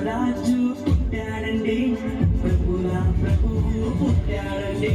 రాజు పుట్టాడండి, ప్రభుల ప్రభువు పుట్టాడండి.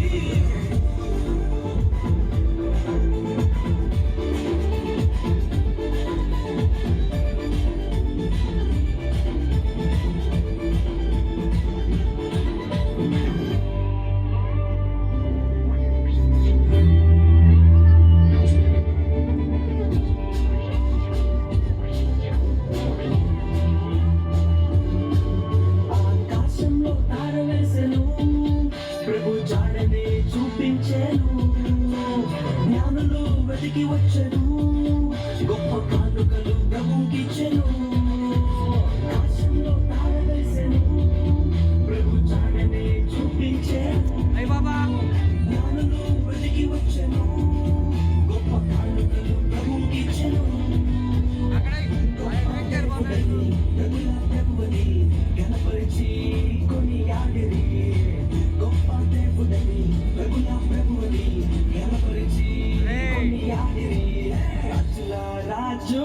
జ్ఞానులు వెతికి వచ్చను, గొప్ప కానుకలు ప్రభుకిచ్చెను. కాశంలో తార వేసెను, ప్రభు చాడనే చూపించెను. జ్ఞానులు వెతికి వచ్చను, గొప్ప కానుకలు ప్రభుకిచ్చెను. ప్రభుని గణపరిచి కొనియాడిరి, గొప్ప దేవుడని ప్రభుల ప్రభుని గణపరిచి కొనియాడిరి. రాజుల రాజు